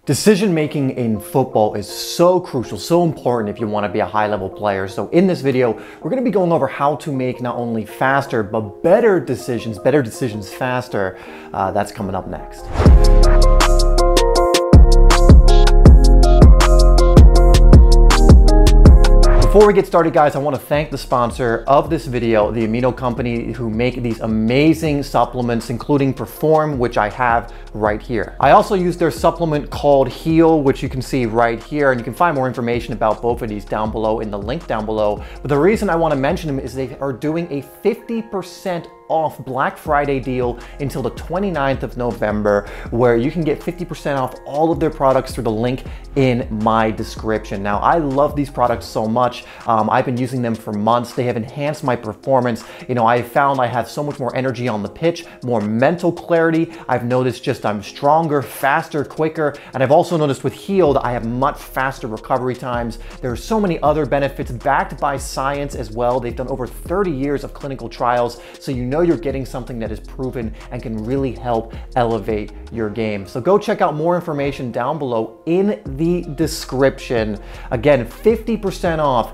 Decision making in football is so crucial, so important if you want to be a high-level player. So in this video, we're going to be going over how to make not only faster, but better decisions faster. That's coming up next. Before we get started, guys, I want to thank the sponsor of this video, the Amino Company, who make these amazing supplements, including Perform, which I have right here. I also use their supplement called Heal, which you can see right here, and you can find more information about both of these down below in the link down below. But the reason I want to mention them is they are doing a 50% off Black Friday deal until the 29th of November, where you can get 50% off all of their products through the link in my description. Now, I love these products so much. I've been using them for months. They have enhanced my performance. You know, I found I have so much more energy on the pitch, more mental clarity. I've noticed just I'm stronger, faster, quicker. And I've also noticed with Heal that I have much faster recovery times. There are so many other benefits backed by science as well. They've done over 30 years of clinical trials, so you know you're getting something that is proven and can really help elevate your game. So go check out more information down below in the description. Again, 50% off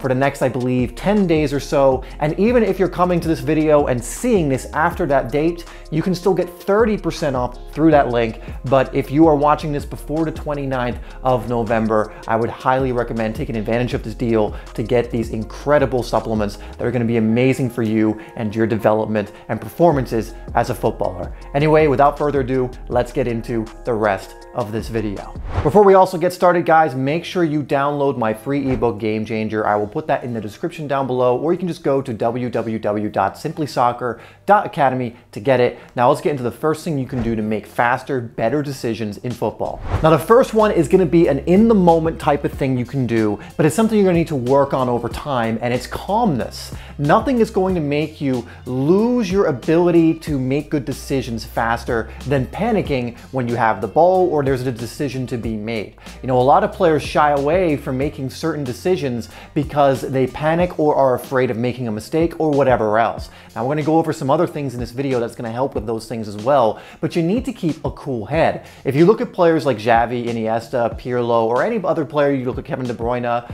for the next, I believe, 10 days or so. And even if you're coming to this video and seeing this after that date, you can still get 30% off through that link. But if you are watching this before the 29th of November, I would highly recommend taking advantage of this deal to get these incredible supplements that are going to be amazing for you and your development and performances as a footballer. Anyway, without further ado, let's get into the rest of this video. Before we also get started, guys, make sure you download my free ebook Game Changer. I will put that in the description down below, or you can just go to www.simplysoccer.academy to get it. Now let's get into the first thing you can do to make faster, better decisions in football. Now the first one is going to be an in-the-moment type of thing you can do, but it's something you're going to need to work on over time, and it's calmness. Nothing is going to make you lose your ability to make good decisions faster than panicking when you have the ball or there's a decision to be made. You know, a lot of players shy away from making certain decisions because they panic or are afraid of making a mistake or whatever else. Now we're going to go over some other things in this video that's going to help with those things as well, but you need to keep a cool head. If you look at players like Xavi, Iniesta, Pirlo, or any other player, you look at Kevin De Bruyne,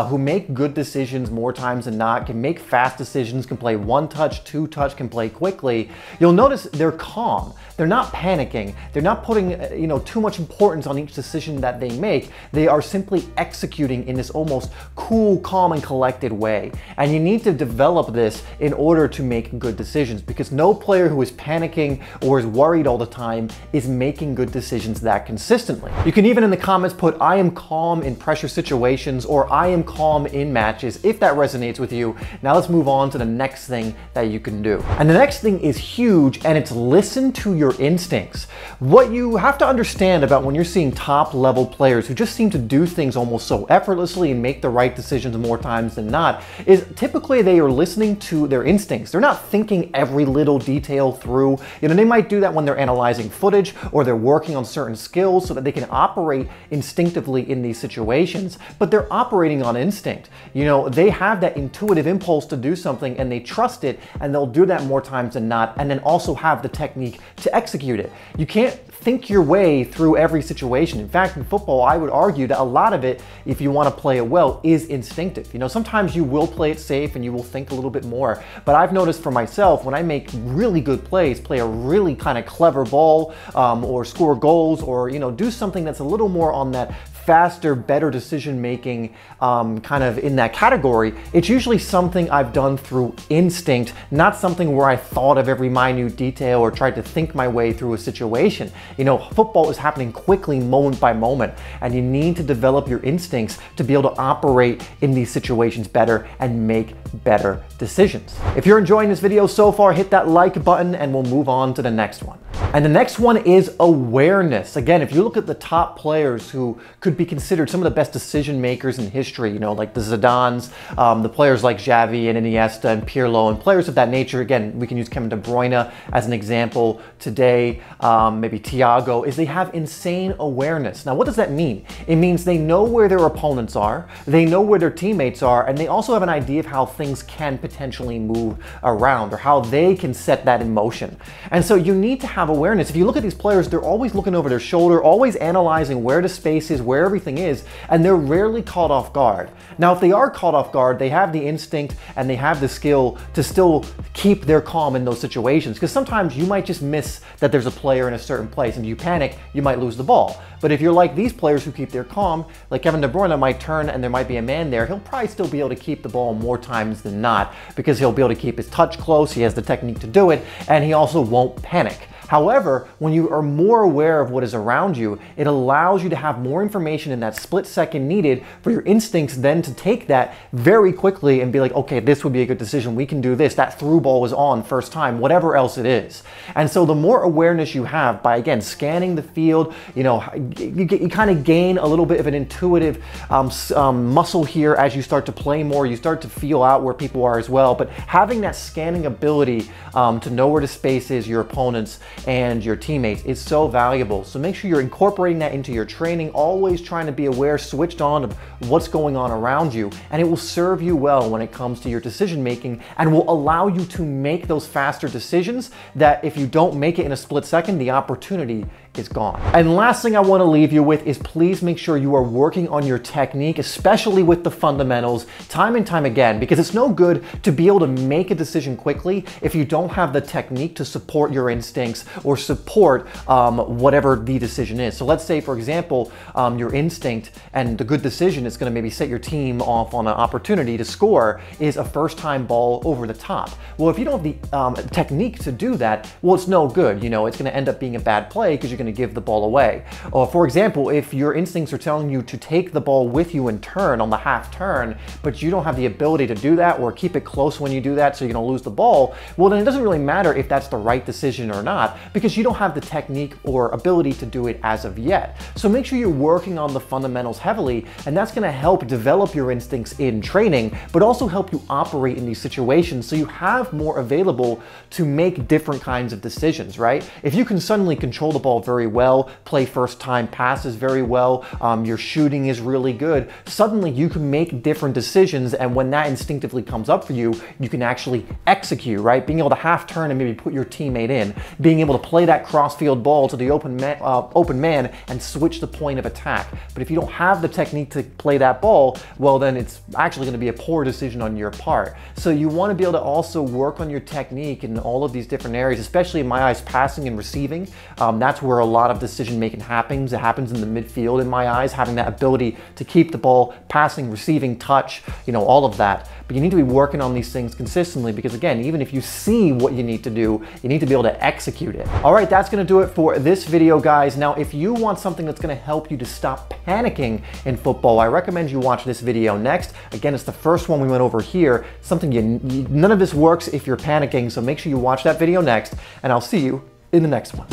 who make good decisions more times than not, can make fast decisions, can play one touch, two touch, can play quickly, you'll notice they're calm. They're not panicking. They're not putting too much importance on each decision that they make. They are simply executing in this almost cool, calm, and collected way. And you need to develop this in order to make good decisions, because no player who is panicking or is worried all the time is making good decisions that consistently. You can even in the comments put, I am calm in pressure situations, or I am calm in matches, if that resonates with you. Now let's move on to the next thing that you can do. And the next thing is huge, and it's listen to your instincts. What you have to understand about when you're seeing top level players who just seem to do things almost so effortlessly and make the right decisions more times than not is typically they are listening to their instincts. They're not thinking every little detail through. You know, they might do that when they're analyzing footage or they're working on certain skills so that they can operate instinctively in these situations, but they're operating on instinct. You know, they have that intuitive impulse to do something and they trust it, and they'll do that more times than not, and then also have the technique to execute it. You can't think your way through every situation. In fact, in football, I would argue that a lot of it, if you want to play it well, is instinctive. You know, sometimes you will play it safe and you will think a little bit more, but I've noticed for myself, when I make really good plays, play a really kind of clever ball, or score goals, or, you know, do something that's a little more on that faster, better decision making, kind of in that category, it's usually something I've done through instinct, not something where I thought of every minute detail or tried to think my way through a situation. You know, football is happening quickly, moment by moment, and you need to develop your instincts to be able to operate in these situations better and make better decisions. If you're enjoying this video so far, hit that like button and we'll move on to the next one. And the next one is awareness. Again, if you look at the top players who could be considered some of the best decision makers in history, you know, like the Zidans, the players like Xavi and Iniesta and Pirlo and players of that nature. Again, we can use Kevin De Bruyne as an example today, maybe Thiago, is they have insane awareness. Now, what does that mean? It means they know where their opponents are, they know where their teammates are, and they also have an idea of how things can potentially move around or how they can set that in motion. And so you need to have awareness awareness. If you look at these players, they're always looking over their shoulder, always analyzing where the space is, where everything is, and they're rarely caught off guard. Now, if they are caught off guard, they have the instinct and they have the skill to still keep their calm in those situations, because sometimes you might just miss that there's a player in a certain place, and you panic, you might lose the ball. But if you're like these players who keep their calm, like Kevin De Bruyne might turn and there might be a man there, he'll probably still be able to keep the ball more times than not, because he'll be able to keep his touch close, he has the technique to do it, and he also won't panic. However, when you are more aware of what is around you, it allows you to have more information in that split second needed for your instincts then to take that very quickly and be like, okay, this would be a good decision. We can do this. That through ball was on first time, whatever else it is. And so the more awareness you have by, again, scanning the field, you know, you kind of gain a little bit of an intuitive muscle here as you start to play more. You start to feel out where people are as well. But having that scanning ability to know where the space is, your opponents, and your teammates is so valuable. So make sure you're incorporating that into your training, always trying to be aware, switched on of what's going on around you, and it will serve you well when it comes to your decision making and will allow you to make those faster decisions that if you don't make it in a split second, the opportunity is gone. And last thing I want to leave you with is please make sure you are working on your technique, especially with the fundamentals, time and time again, because it's no good to be able to make a decision quickly if you don't have the technique to support your instincts or support whatever the decision is. So let's say, for example, your instinct and the good decision is going to maybe set your team off on an opportunity to score is a first-time ball over the top. Well, if you don't have the technique to do that, well, it's no good. You know, it's going to end up being a bad play because you're going to give the ball away. Or for example, if your instincts are telling you to take the ball with you and turn on the half turn, but you don't have the ability to do that or keep it close when you do that, so you're going to lose the ball, well, then it doesn't really matter if that's the right decision or not, because you don't have the technique or ability to do it as of yet. So make sure you're working on the fundamentals heavily, and that's going to help develop your instincts in training, but also help you operate in these situations so you have more available to make different kinds of decisions, right? If you can suddenly control the ball very well, play first time passes very well, your shooting is really good, suddenly you can make different decisions, and when that instinctively comes up for you, you can actually execute, right? Being able to half turn and maybe put your teammate in, being able to play that cross-field ball to the open man and switch the point of attack. But if you don't have the technique to play that ball, well, then it's actually going to be a poor decision on your part. So you want to be able to also work on your technique in all of these different areas, especially in my eyes, passing and receiving. That's where a lot of decision making happens. It happens in the midfield in my eyes, having that ability to keep the ball, passing, receiving, touch, you know, all of that. But you need to be working on these things consistently, because again, even if you see what you need to do, you need to be able to execute it. All right, that's going to do it for this video, guys. Now, if you want something that's going to help you to stop panicking in football, I recommend you watch this video next. Again, it's the first one we went over here. Something none of this works if you're panicking, so make sure you watch that video next, and I'll see you in the next one.